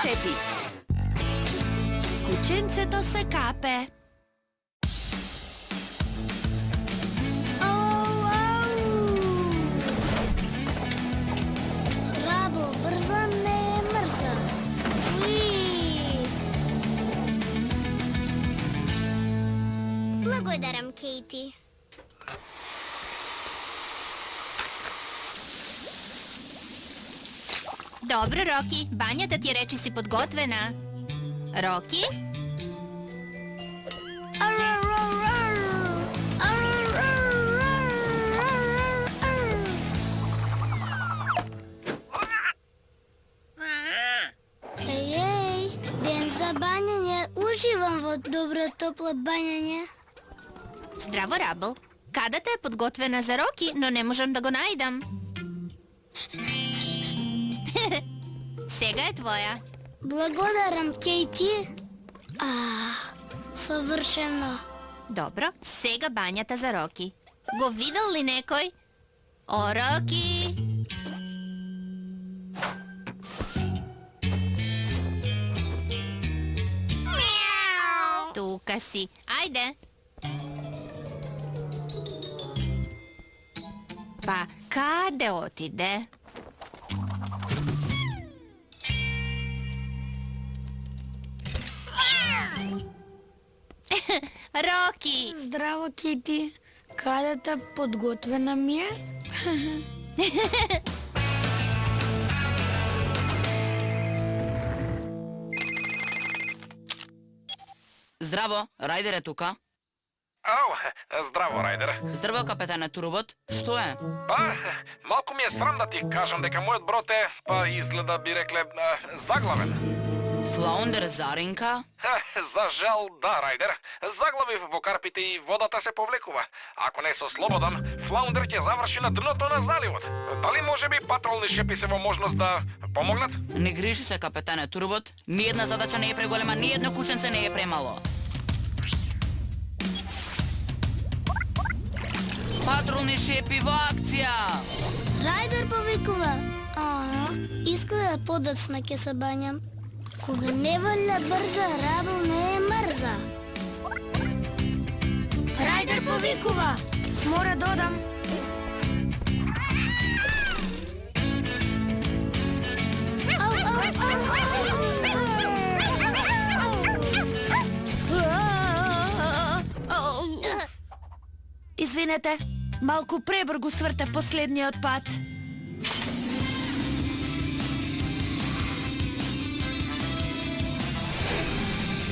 шепи. Кученцето се капе. Рабъл, бърза, не мърза. Благодарам, Кейти. Dobro, Roki, banjata ti je reći si podgotvena. Roki? Ей, ден за баняње. Уживам во добро топло баняње. Zdravo, Rabel. Kadata je podgotvena za Roki, no ne možem da go najdam. Сега е твоя. Благодарам, Кейти. Совршено. Dobro, сега banjata za Roki. Go videl li nekoj? O, Roki! Tuka si. Ajde. Pa, kade otide? Roki! Здраво, Кейти. Кадата подготвена ми е? Здраво, Райдер е тука. Ау, здраво, Райдер. Здраво, капетане Турбот. Што е? Малку ми е срам да ти кажам дека мојот брод е, изгледа би рекле, заглавен. Флаундер Заринка? За жал, да, Райдер. Заглавив во карпите и водата се повлекува. Ако не со слободан, флаундер ќе заврши на дното на заливот. Дали може би патролни шепи се во можност да помогнат? Не грижи се, капетане Турбот. Ниједна задача не е преголема, ниједно кученце не е премало. Патролни шепи во акција! Райдер повикува. Иска да подоцна ќе се банјам. Кога не валја брза, Рабел не е мрза. Райдер повикува. Мора да одам. Извинете, малку пребргу свртев последниот пат.